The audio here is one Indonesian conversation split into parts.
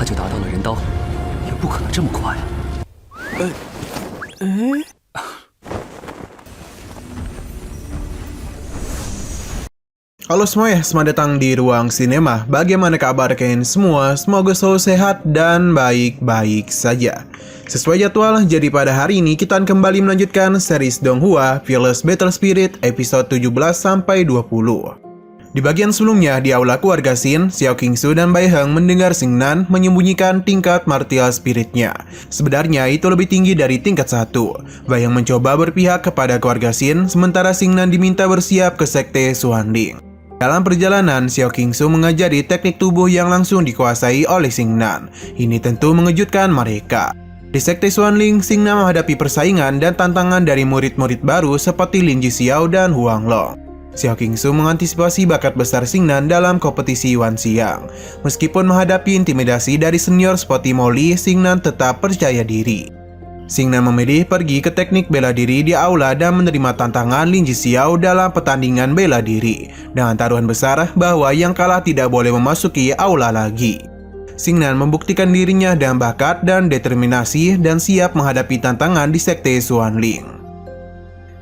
他就达到了人刀，也不可能这么快啊。Halo semua ya, selamat datang di Ruang Sinema. Bagaimana kabar kalian semua? Semoga selalu sehat dan baik-baik saja. Sesuai jadwal, jadi pada hari ini kita akan kembali melanjutkan series Donghua Fearless Battle Spirit episode 17-20. Di bagian sebelumnya, di aula keluarga Shin, Xiao Qingsu dan Bai Heng mendengar Xingnan menyembunyikan tingkat martial spiritnya. Sebenarnya itu lebih tinggi dari tingkat 1. Bai Heng mencoba berpihak kepada keluarga Shin, sementara Xingnan diminta bersiap ke sekte Xuanling. Dalam perjalanan, Xiao Qingsu mengajari teknik tubuh yang langsung dikuasai oleh Xingnan. Ini tentu mengejutkan mereka. Di sekte Xuanling, Xingnan menghadapi persaingan dan tantangan dari murid-murid baru seperti Lin Jixiao dan Huang Long. Xiao Qingsu mengantisipasi bakat besar Xingnan dalam kompetisi Wan Xiang. Meskipun menghadapi intimidasi dari senior seperti Molly, Xingnan tetap percaya diri. Xingnan memilih pergi ke teknik bela diri di aula dan menerima tantangan Lin Jixiao dalam pertandingan bela diri, dengan taruhan besar bahwa yang kalah tidak boleh memasuki aula lagi. Xingnan membuktikan dirinya dengan bakat dan determinasi dan siap menghadapi tantangan di sekte Xuanling.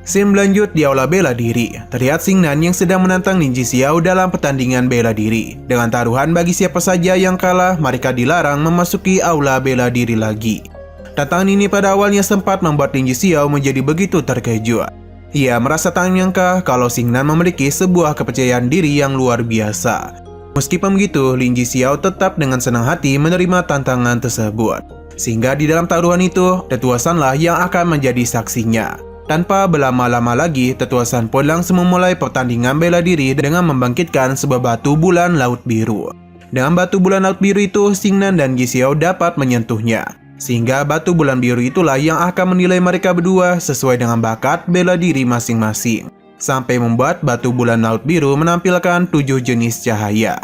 Scene berlanjut di aula bela diri. Terlihat Xingnan yang sedang menantang Lin Jixiao dalam pertandingan bela diri. Dengan taruhan bagi siapa saja yang kalah, mereka dilarang memasuki aula bela diri lagi. Tantangan ini pada awalnya sempat membuat Lin Jixiao menjadi begitu terkejut. Ia merasa tak menyangka kalau Xingnan memiliki sebuah kepercayaan diri yang luar biasa. Meskipun begitu, Lin Jixiao tetap dengan senang hati menerima tantangan tersebut. Sehingga di dalam taruhan itu, Tetua Sanlah yang akan menjadi saksinya. Tanpa berlama-lama lagi, Tetua San pun langsung memulai pertandingan bela diri dengan membangkitkan sebuah batu bulan laut biru. Dengan batu bulan laut biru itu, Xingnan dan Jixiao dapat menyentuhnya. Sehingga batu bulan biru itulah yang akan menilai mereka berdua sesuai dengan bakat bela diri masing-masing. Sampai membuat batu bulan laut biru menampilkan 7 jenis cahaya.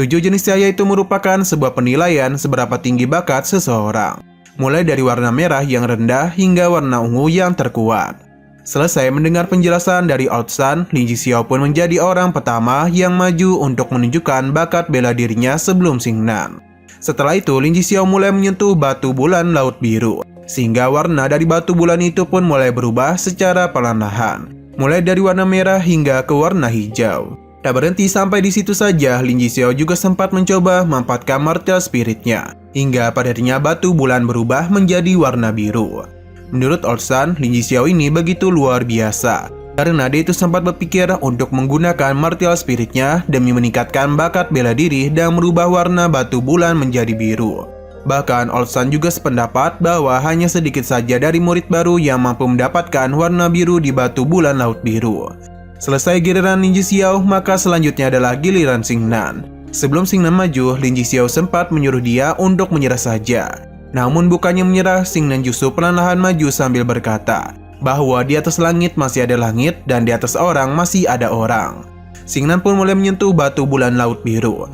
7 jenis cahaya itu merupakan sebuah penilaian seberapa tinggi bakat seseorang. Mulai dari warna merah yang rendah hingga warna ungu yang terkuat. Selesai mendengar penjelasan dari Old Sun, Lin Jixiao pun menjadi orang pertama yang maju untuk menunjukkan bakat bela dirinya sebelum Xingnan. Setelah itu, Lin Jixiao mulai menyentuh batu bulan laut biru, sehingga warna dari batu bulan itu pun mulai berubah secara perlahan-lahan, mulai dari warna merah hingga ke warna hijau. Tak berhenti sampai di situ saja, Lin Jixiao juga sempat mencoba memanfaatkan martial spiritnya, hingga pada akhirnya batu bulan berubah menjadi warna biru. Menurut Old Sun, Lin Jixiao ini begitu luar biasa, karena dia itu sempat berpikir untuk menggunakan martial spiritnya demi meningkatkan bakat bela diri dan merubah warna batu bulan menjadi biru. Bahkan Old Sun juga sependapat bahwa hanya sedikit saja dari murid baru yang mampu mendapatkan warna biru di batu bulan laut biru. Selesai giliran Lin Jixiao, maka selanjutnya adalah giliran Xingnan. Sebelum Xingnan maju, Lin Jixiao sempat menyuruh dia untuk menyerah saja. Namun bukannya menyerah, Xingnan justru perlahan maju sambil berkata bahwa di atas langit masih ada langit dan di atas orang masih ada orang. Xingnan pun mulai menyentuh batu bulan laut biru.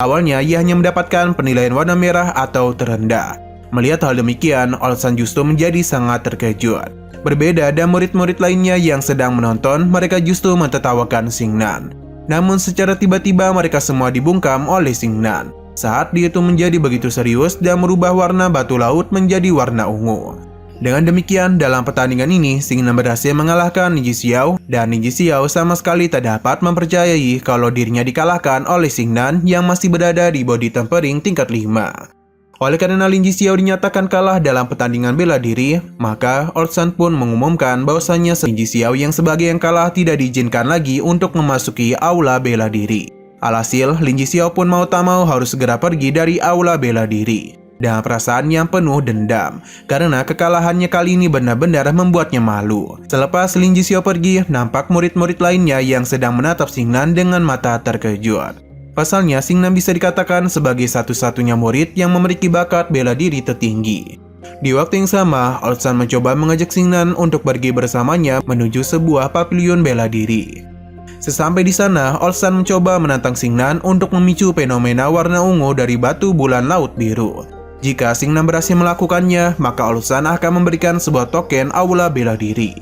Awalnya ia hanya mendapatkan penilaian warna merah atau terendah. Melihat hal demikian, Old Sun justru menjadi sangat terkejut. Berbeda dan murid-murid lainnya yang sedang menonton, mereka justru mentertawakan Xingnan. Namun secara tiba-tiba mereka semua dibungkam oleh Xingnan saat dia itu menjadi begitu serius dan merubah warna batu laut menjadi warna ungu. Dengan demikian, dalam pertandingan ini, Xingnan berhasil mengalahkan Lin Jixiao, dan Lin Jixiao sama sekali tak dapat mempercayai kalau dirinya dikalahkan oleh Xingnan yang masih berada di body tempering tingkat 5. Oleh karena Lin Jixiao dinyatakan kalah dalam pertandingan bela diri, maka Old Sun pun mengumumkan bahwasannya Lin Jixiao yang sebagai yang kalah tidak diizinkan lagi untuk memasuki aula bela diri. Alhasil, Lin Jixiao pun mau tak mau harus segera pergi dari aula bela diri dengan perasaan yang penuh dendam, karena kekalahannya kali ini benar-benar membuatnya malu. Selepas Lin Jixiao pergi, nampak murid-murid lainnya yang sedang menatap Xingnan dengan mata terkejut. Pasalnya, Xingnan bisa dikatakan sebagai satu-satunya murid yang memiliki bakat bela diri tertinggi. Di waktu yang sama, Old Sun mencoba mengajak Xingnan untuk pergi bersamanya menuju sebuah pavilion bela diri. Sesampai di sana, Old Sun mencoba menantang Xingnan untuk memicu fenomena warna ungu dari batu bulan laut biru. Jika Xingnan berhasil melakukannya, maka Old Sun akan memberikan sebuah token aula bela diri.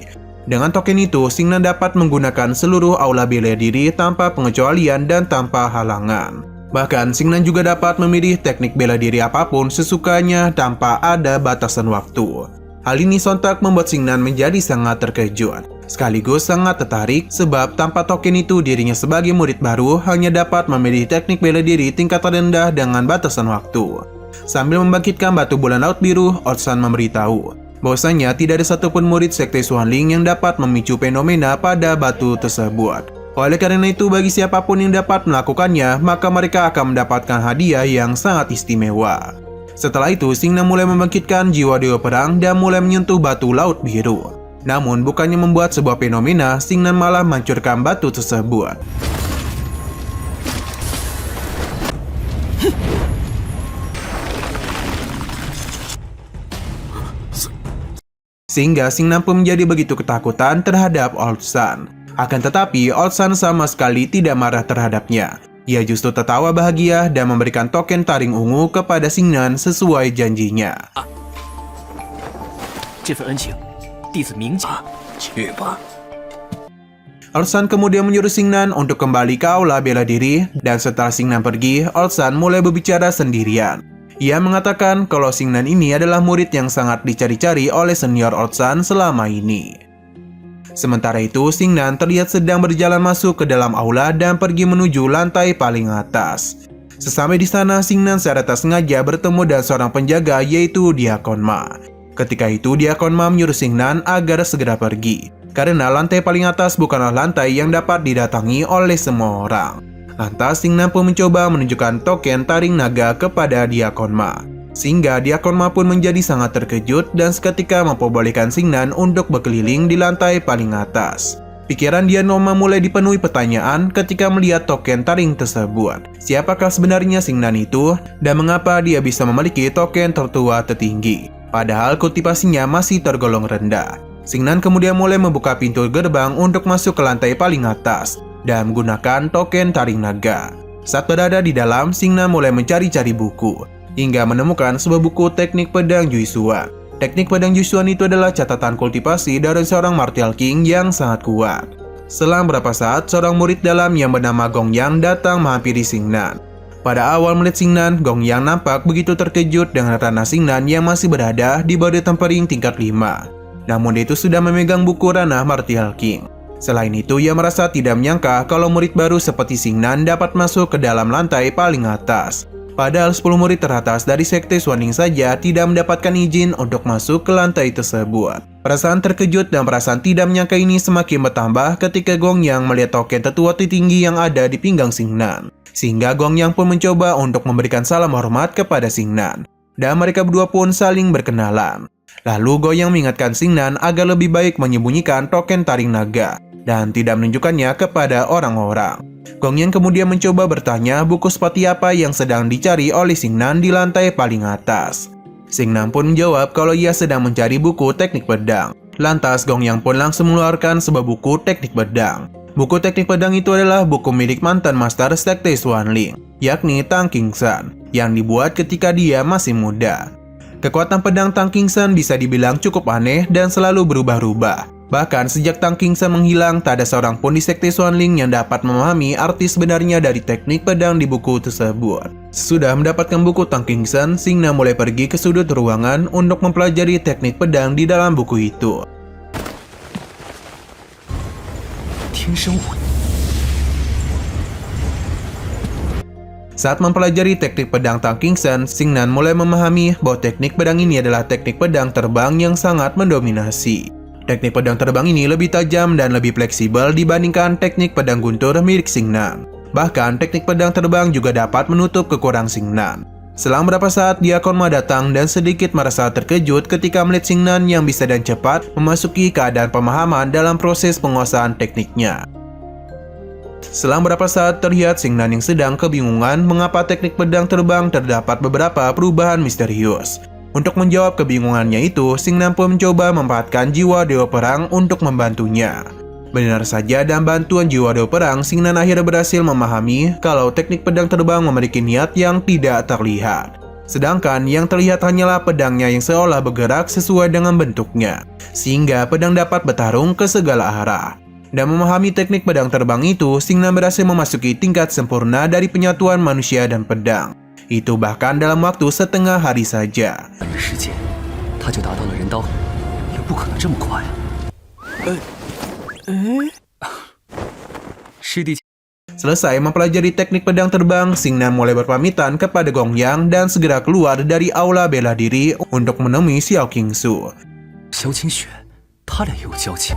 Dengan token itu, Xingnan dapat menggunakan seluruh aula bela diri tanpa pengecualian dan tanpa halangan. Bahkan, Xingnan juga dapat memilih teknik bela diri apapun sesukanya tanpa ada batasan waktu. Hal ini sontak membuat Xingnan menjadi sangat terkejut. Sekaligus sangat tertarik sebab tanpa token itu dirinya sebagai murid baru hanya dapat memilih teknik bela diri tingkat rendah dengan batasan waktu. Sambil membangkitkan batu bulan laut biru, Otsan memberitahu bahwasanya tidak ada satupun murid sekte Xuanling yang dapat memicu fenomena pada batu tersebut. Oleh karena itu, bagi siapapun yang dapat melakukannya, maka mereka akan mendapatkan hadiah yang sangat istimewa. Setelah itu, Xingnan mulai membangkitkan jiwa dewa perang dan mulai menyentuh batu laut biru. Namun, bukannya membuat sebuah fenomena, Xingnan malah menghancurkan batu tersebut. Sehingga Xingnan pun menjadi begitu ketakutan terhadap Old Sun. Akan tetapi, Old Sun sama sekali tidak marah terhadapnya. Ia justru tertawa bahagia dan memberikan token taring ungu kepada Xingnan sesuai janjinya. Old Sun kemudian menyuruh Xingnan untuk kembali ke aula bela diri, dan setelah Xingnan pergi, Old Sun mulai berbicara sendirian. Ia mengatakan kalau Xingnan ini adalah murid yang sangat dicari-cari oleh senior Old Sun selama ini. Sementara itu, Xingnan terlihat sedang berjalan masuk ke dalam aula dan pergi menuju lantai paling atas. Sesampai di sana, Xingnan secara tak sengaja bertemu dengan seorang penjaga yaitu Diakon Ma. Ketika itu, Diakon Ma menyuruh Xingnan agar segera pergi, karena lantai paling atas bukanlah lantai yang dapat didatangi oleh semua orang. Lantas, Xingnan pun mencoba menunjukkan token taring naga kepada Diakon Ma. Sehingga Diakon Ma pun menjadi sangat terkejut dan seketika memperbolehkan Xingnan untuk berkeliling di lantai paling atas. Pikiran Diakon Ma mulai dipenuhi pertanyaan ketika melihat token taring tersebut. Siapakah sebenarnya Xingnan itu dan mengapa dia bisa memiliki token tertua tertinggi? Padahal kultivasinya masih tergolong rendah. Xingnan kemudian mulai membuka pintu gerbang untuk masuk ke lantai paling atas dan menggunakan token taring naga. Saat berada di dalam, Xingnan mulai mencari-cari buku hingga menemukan sebuah buku teknik pedang Juisuan. Teknik pedang Juisuan itu adalah catatan kultivasi dari seorang Martial King yang sangat kuat. Selang beberapa saat, seorang murid dalam yang bernama Gong Yang datang menghampiri Xingnan. Pada awal melihat Xingnan, Gong Yang nampak begitu terkejut dengan ranah Xingnan yang masih berada di body tempering tingkat 5. Namun dia itu sudah memegang buku ranah Martial King. Selain itu, ia merasa tidak menyangka kalau murid baru seperti Xingnan dapat masuk ke dalam lantai paling atas. Padahal 10 murid teratas dari sekte Xuanling saja tidak mendapatkan izin untuk masuk ke lantai tersebut. Perasaan terkejut dan perasaan tidak menyangka ini semakin bertambah ketika Gong Yang melihat token tetua tertinggi yang ada di pinggang Xingnan. Sehingga Gong Yang pun mencoba untuk memberikan salam hormat kepada Xingnan. Dan mereka berdua pun saling berkenalan. Lalu Gong Yang mengingatkan Xingnan agar lebih baik menyembunyikan token taring naga dan tidak menunjukkannya kepada orang-orang. Gong Yang kemudian mencoba bertanya buku seperti apa yang sedang dicari oleh Xingnan di lantai paling atas. Xingnan pun menjawab kalau ia sedang mencari buku teknik pedang. Lantas Gong Yang pun langsung mengeluarkan sebuah buku teknik pedang. Buku teknik pedang itu adalah buku milik mantan master sekte Xuanling, yakni Tang Qingxuan, yang dibuat ketika dia masih muda. Kekuatan pedang Tang Qingxuan bisa dibilang cukup aneh dan selalu berubah-ubah. Bahkan sejak Tang Qingxuan menghilang, tak ada seorang pun di sekte Xuanling yang dapat memahami arti sebenarnya dari teknik pedang di buku tersebut. Sesudah mendapatkan buku Tang Qingxuan, Xingnan mulai pergi ke sudut ruangan untuk mempelajari teknik pedang di dalam buku itu. Saat mempelajari teknik pedang Tang Qingxuan, Xingnan mulai memahami bahwa teknik pedang ini adalah teknik pedang terbang yang sangat mendominasi. Teknik pedang terbang ini lebih tajam dan lebih fleksibel dibandingkan teknik pedang guntur milik Xingnan. Bahkan, teknik pedang terbang juga dapat menutup kekurangan Xingnan. Selang beberapa saat, Diakon Ma datang dan sedikit merasa terkejut ketika melihat Xingnan yang bisa dan cepat memasuki keadaan pemahaman dalam proses penguasaan tekniknya. Selang beberapa saat, terlihat Xingnan yang sedang kebingungan mengapa teknik pedang terbang terdapat beberapa perubahan misterius. Untuk menjawab kebingungannya itu, Xingnan pun mencoba memanfaatkan jiwa dewa perang untuk membantunya. Benar saja, dan bantuan jiwa dewa perang, Xingnan akhirnya berhasil memahami kalau teknik pedang terbang memiliki niat yang tidak terlihat. Sedangkan yang terlihat hanyalah pedangnya yang seolah bergerak sesuai dengan bentuknya, sehingga pedang dapat bertarung ke segala arah. Dan memahami teknik pedang terbang itu, Xingnan berhasil memasuki tingkat sempurna dari penyatuan manusia dan pedang. Itu bahkan dalam waktu setengah hari saja. 半日时间，他就达到了人刀，也不可能这么快啊！师弟， Selesai mempelajari teknik pedang terbang, Xingnan mulai berpamitan kepada Gong Yang dan segera keluar dari aula bela diri untuk menemui Xiao Qingsu. 萧清雪，他俩也有交情。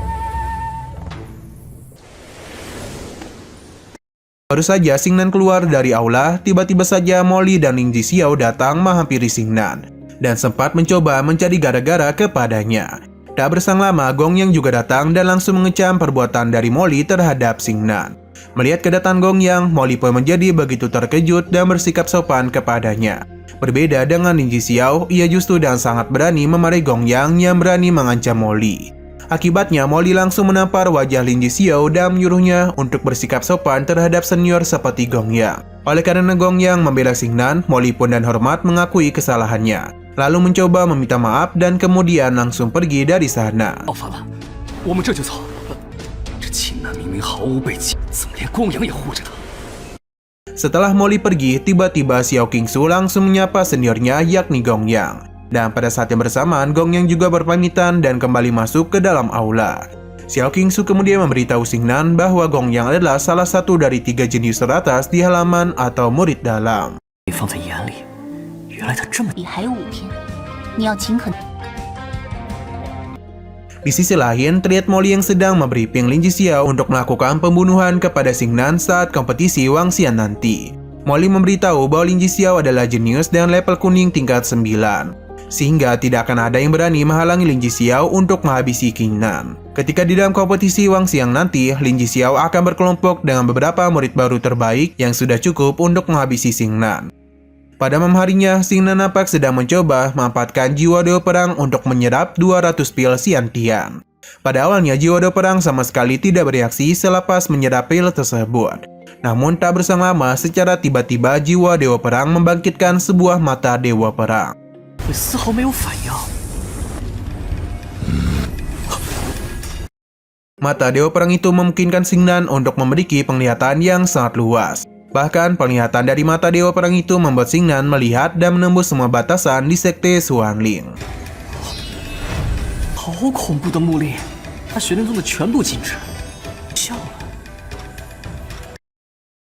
Baru saja Xingnan keluar dari aula, tiba-tiba saja Molly dan Ling Jixiao datang menghampiri Xingnan dan sempat mencoba mencari gara-gara kepadanya. Tak berselang lama, Gong Yang juga datang dan langsung mengecam perbuatan dari Molly terhadap Xingnan. Melihat kedatangan Gong Yang, Molly pun menjadi begitu terkejut dan bersikap sopan kepadanya. Berbeda dengan Ling Jixiao, ia justru dan sangat berani memarahi Gong Yang yang berani mengancam Molly. Akibatnya, Molly langsung menampar wajah Ling Jixiao dan menyuruhnya untuk bersikap sopan terhadap senior seperti Gong Yang. Oleh karena Gong Yang membela Xingnan, Molly pun dan hormat mengakui kesalahannya, lalu mencoba meminta maaf dan kemudian langsung pergi dari sana. 闹翻了，我们这就走。这秦南明明毫无背景，怎么连光阳也护着他？ Setelah Molly pergi, tiba-tiba Xiao Qingsu langsung menyapa seniornya yakni Gong Yang. Dan pada saat yang bersamaan, Gong Yang juga berpamitan dan kembali masuk ke dalam aula. Xiao Qingsu kemudian memberitahu Xingnan bahwa Gong Yang adalah salah satu dari 3 jenius teratas di halaman atau murid dalam. 被放在眼里，原来他这么……里还有5天，你要尽可能。 Di sisi lain, terlihat Molly yang sedang membriefing Ling Jixiao untuk melakukan pembunuhan kepada Xingnan saat kompetisi Wangxian nanti. Molly memberitahu bahwa Ling Jixiao adalah jenius dan level kuning tingkat 9. Sehingga tidak akan ada yang berani menghalangi Ling Jixiao untuk menghabisi Xingnan. Ketika di dalam kompetisi Wangxian nanti, Ling Jixiao akan berkelompok dengan beberapa murid baru terbaik yang sudah cukup untuk menghabisi Xingnan. Pada malam harinya, Xingnan nampak sedang mencoba memanfaatkan jiwa dewa perang untuk menyerap 200 pil Xiantian. Pada awalnya, jiwa dewa perang sama sekali tidak bereaksi selepas menyerap pil tersebut. Namun tak berselang lama, secara tiba-tiba jiwa dewa perang membangkitkan sebuah mata dewa perang. 丝毫没有反应。 Mata dewa perang itu memungkinkan Xingnan untuk memiliki penglihatan yang sangat luas. Bahkan penglihatan dari mata dewa perang itu membuat Xingnan melihat dan menembus semua batasan di sekte Xuanling. 好恐怖的目力，他学令中的全部禁止。笑了。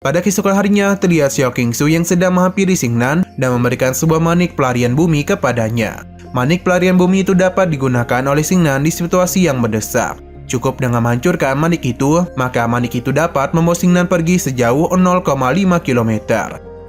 Pada keesokan harinya, terlihat Xiao Qingsu yang sedang menghampiri Xingnan dan memberikan sebuah manik pelarian bumi kepadanya. Manik pelarian bumi itu dapat digunakan oleh Xingnan di situasi yang mendesak. Cukup dengan menghancurkan manik itu, maka manik itu dapat membawa Xingnan pergi sejauh 0,5 km.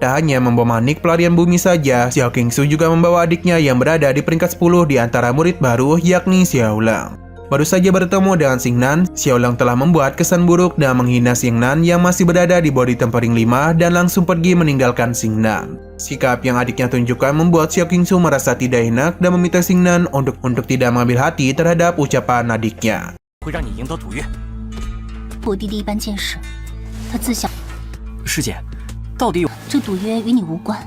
Tak hanya membawa manik pelarian bumi saja, Xiao Qingsu juga membawa adiknya yang berada di peringkat 10 di antara murid baru yakni Xiao Lang. Baru saja bertemu dengan Xingnan, Xiao Lang telah membuat kesan buruk dan menghina Xingnan yang masih berada di bawah tempering 5 dan langsung pergi meninggalkan Xingnan. Sikap yang adiknya tunjukkan membuat Xiao Qingsu merasa tidak enak dan meminta Xingnan untuk tidak mengambil hati terhadap ucapan adiknya. 会让你赢得赌约。我弟弟一般见识，他自小师姐，到底有……这赌约与你无关。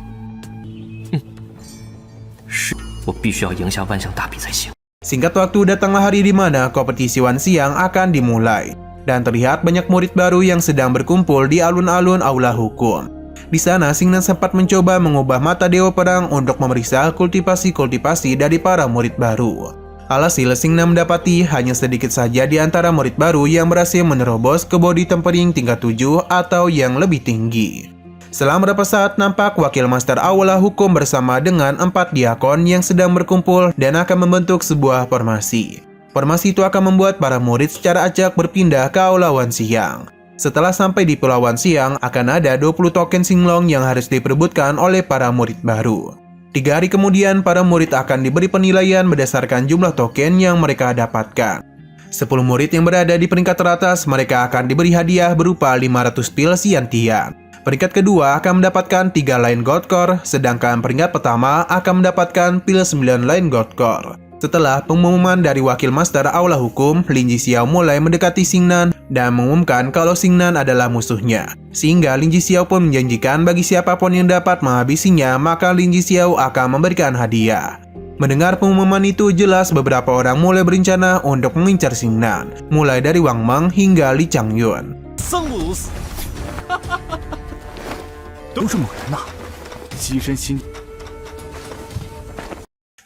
是，我必须要赢下万象大比才行。 Singkat waktu, datanglah hari di mana kompetisi Wanxiang akan dimulai. Dan terlihat banyak murid baru yang sedang berkumpul di alun-alun aula hukum. Di sana, Xingnan sempat mencoba mengubah mata dewa perang untuk memeriksa kultivasi-kultivasi dari para murid baru. Alhasil, Xingnan mendapati hanya sedikit saja di antara murid baru yang berhasil menerobos ke body tempering tingkat 7 atau yang lebih tinggi. Setelah beberapa saat, nampak wakil master aula hukum bersama dengan 4 diakon yang sedang berkumpul dan akan membentuk sebuah formasi. Formasi itu akan membuat para murid secara acak berpindah ke aula Wanxiang. Setelah sampai di Pulau Wanxiang, akan ada 20 token Xinglong yang harus diperebutkan oleh para murid baru. 3 hari kemudian, para murid akan diberi penilaian berdasarkan jumlah token yang mereka dapatkan. 10 murid yang berada di peringkat teratas, mereka akan diberi hadiah berupa 500 pil Xiantian. Peringkat kedua akan mendapatkan 3 line gold core, sedangkan peringkat pertama akan mendapatkan pil 9 line gold core. Setelah pengumuman dari wakil master Aula Hukum, Lin Jixiao mulai mendekati Xingnan dan mengumumkan kalau Xingnan adalah musuhnya. Sehingga Lin Jixiao pun menjanjikan bagi siapapun yang dapat menghabisinya, maka Lin Jixiao akan memberikan hadiah. Mendengar pengumuman itu, jelas beberapa orang mulai berencana untuk mengincar Xingnan, mulai dari Wang Meng hingga Li Changyun. 僧路死，都是猛人呐，牺牲心。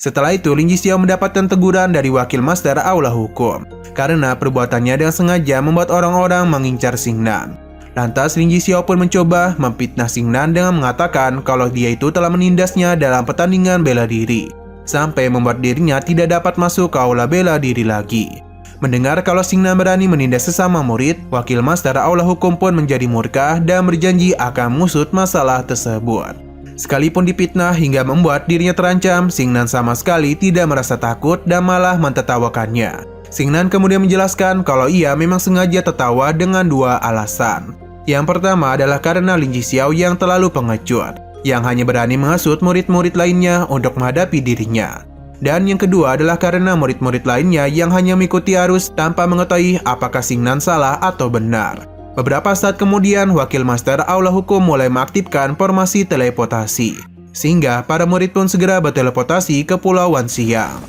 Setelah itu, Lin Jixiao mendapatkan teguran dari wakil master Aula Hukum karena perbuatannya dengan sengaja membuat orang-orang mengincar Xingnan. Lantas Lin Jixiao pun mencoba memfitnah Xingnan dengan mengatakan kalau dia itu telah menindasnya dalam pertandingan bela diri, sampai membuat dirinya tidak dapat masuk ke aula bela diri lagi. Mendengar kalau Xingnan berani menindas sesama murid, wakil master Aula Hukum pun menjadi murka dan berjanji akan mengusut masalah tersebut. Sekalipun dipitnah hingga membuat dirinya terancam, Xingnan sama sekali tidak merasa takut dan malah mentertawakannya. Xingnan kemudian menjelaskan kalau ia memang sengaja tertawa dengan dua alasan. Yang pertama adalah karena Lin Jixiao yang terlalu pengecut, yang hanya berani menghasut murid-murid lainnya untuk menghadapi dirinya. Dan yang kedua adalah karena murid-murid lainnya yang hanya mengikuti arus tanpa mengetahui apakah Xingnan salah atau benar. Beberapa saat kemudian, wakil master Aula Hukum mulai mengaktifkan formasi teleportasi, sehingga para murid pun segera berteleportasi ke Pulau Wanxiang.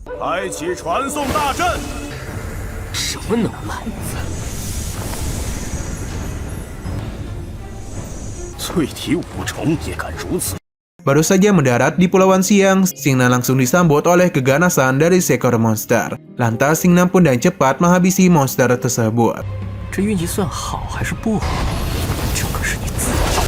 开启传送大阵！什么能耐？淬体五重也敢如此！ Baru saja mendarat di Pulau Wanxiang, Xingnan langsung disambut oleh keganasan dari seekor monster. Lantas Xingnan pun dengan cepat menghabisi monster tersebut. 这运气算好还是不好？这可是你自找。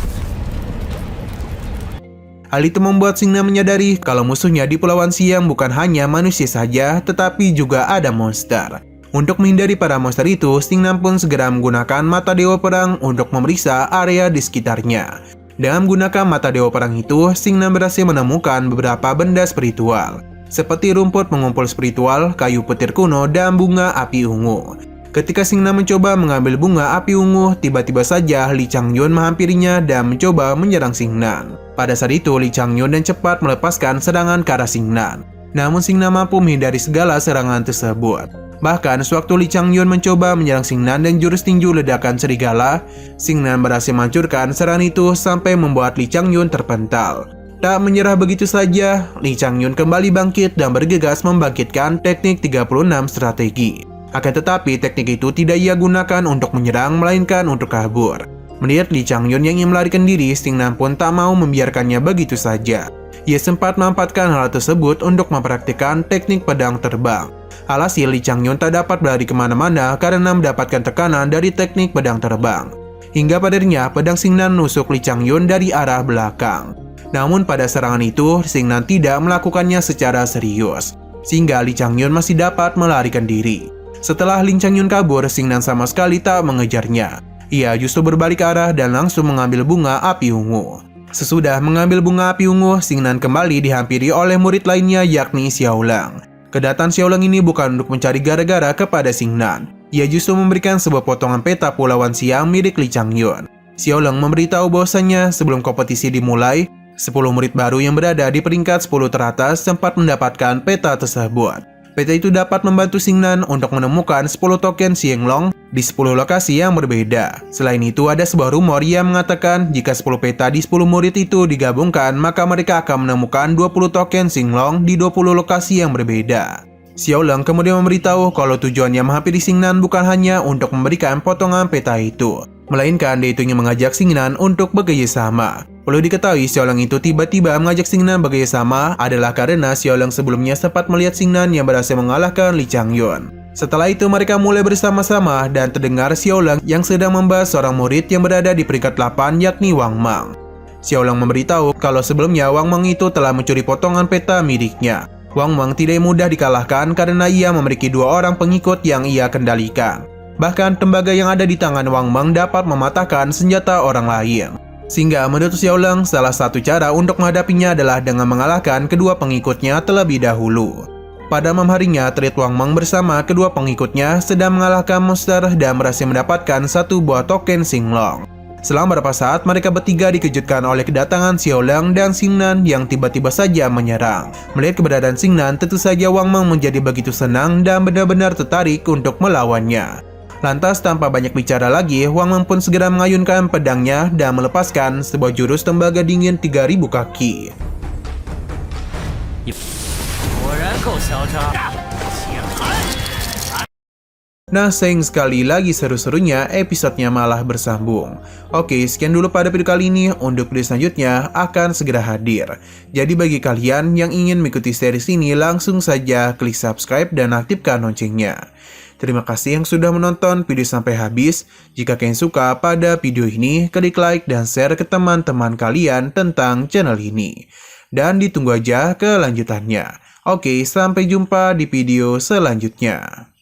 Hal itu membuat Xingnan menyadari kalau musuhnya di Pulau Wanxiang bukan hanya manusia saja, tetapi juga ada monster. Untuk menghindari para monster itu, Xingnan pun segera menggunakan mata dewa perang untuk memeriksa area di sekitarnya. Dengan menggunakan mata dewa perang itu, Xingnan berhasil menemukan beberapa benda spiritual, seperti rumput pengumpul spiritual, kayu petir kuno, dan bunga api ungu. Ketika Xingnan mencoba mengambil bunga api ungu, tiba-tiba saja Li Changyun menghampirinya dan mencoba menyerang Xingnan. Pada saat itu, Li Changyun dan cepat melepaskan serangan ke arah Xingnan. Namun Xingnan mampu menghindari segala serangan tersebut. Bahkan, sewaktu Li Changyun mencoba menyerang Xingnan dan jurus tinju ledakan serigala, Xingnan berhasil menghancurkan serangan itu sampai membuat Li Changyun terpental. Tak menyerah begitu saja, Li Changyun kembali bangkit dan bergegas membangkitkan teknik 36 strategi. Akan tetapi, teknik itu tidak ia gunakan untuk menyerang, melainkan untuk kabur. Melihat Li Changyun yang ingin melarikan diri, Xingnan pun tak mau membiarkannya begitu saja. Ia sempat memanfaatkan hal tersebut untuk mempraktikkan teknik pedang terbang. Alhasil, Li Changyun tak dapat berlari kemana-mana karena mendapatkan tekanan dari teknik pedang terbang. Hingga padanya, pedang Xingnan menusuk Li Changyun dari arah belakang. Namun pada serangan itu, Xingnan tidak melakukannya secara serius, sehingga Li Changyun masih dapat melarikan diri. Setelah Li Changyun kabur, Xingnan sama sekali tak mengejarnya. Ia justru berbalik arah dan langsung mengambil bunga api ungu. Sesudah mengambil bunga api ungu, Xingnan kembali dihampiri oleh murid lainnya yakni Xiaolang. Kedatangan Xiaolang ini bukan untuk mencari gara-gara kepada Xingnan. Ia justru memberikan sebuah potongan peta Pulau Wanxiang milik Li Changyun. Xiaolang memberitahu bahwasanya sebelum kompetisi dimulai, 10 murid baru yang berada di peringkat 10 teratas sempat mendapatkan peta tersebut. Peta itu dapat membantu Xingnan untuk menemukan 10 token Xianglong di 10 lokasi yang berbeda. Selain itu, ada sebuah rumor yang mengatakan jika 10 peta di 10 murid itu digabungkan, maka mereka akan menemukan 20 token Xianglong di 20 lokasi yang berbeda. Xiaolang kemudian memberitahu kalau tujuannya menghampiri Xingnan bukan hanya untuk memberikan potongan peta itu, melainkan dia itu ingin mengajak Xingnan untuk bekerja sama. Perlu diketahui, Xiaolang itu tiba-tiba mengajak Xingnan bekerja sama adalah karena Xiaolang sebelumnya sempat melihat Xingnan yang berhasil mengalahkan Li Changyun. Setelah itu mereka mulai bersama-sama dan terdengar Xiaolang yang sedang membahas seorang murid yang berada di peringkat 8 yakni Wang Meng. Xiaolang memberitahu kalau sebelumnya Wang Meng itu telah mencuri potongan peta miliknya. Wang Meng tidak mudah dikalahkan karena ia memiliki 2 orang pengikut yang ia kendalikan. Bahkan tembaga yang ada di tangan Wang Meng dapat mematahkan senjata orang lain. Sehingga menurut Xiaolang, salah satu cara untuk menghadapinya adalah dengan mengalahkan kedua pengikutnya terlebih dahulu. Pada malam harinya, Trit Wang Meng bersama kedua pengikutnya sedang mengalahkan monster dan berhasil mendapatkan 1 buah token Xianglong. Selang beberapa saat, mereka bertiga dikejutkan oleh kedatangan Xiaolang dan Xingnan yang tiba-tiba saja menyerang. Melihat keberadaan Xingnan, tentu saja Wang Mang menjadi begitu senang dan benar-benar tertarik untuk melawannya. Lantas tanpa banyak bicara lagi, Wang Mang pun segera mengayunkan pedangnya dan melepaskan sebuah jurus tembaga dingin 3000 kaki. Nah, sayang sekali lagi seru-serunya episodenya malah bersambung. Oke, sekian dulu pada video kali ini. Untuk video selanjutnya akan segera hadir. Jadi bagi kalian yang ingin mengikuti series ini, langsung saja klik subscribe dan aktifkan loncengnya. Terima kasih yang sudah menonton video sampai habis. Jika kalian suka pada video ini, klik like dan share ke teman-teman kalian tentang channel ini. Dan ditunggu aja kelanjutannya. Oke, sampai jumpa di video selanjutnya.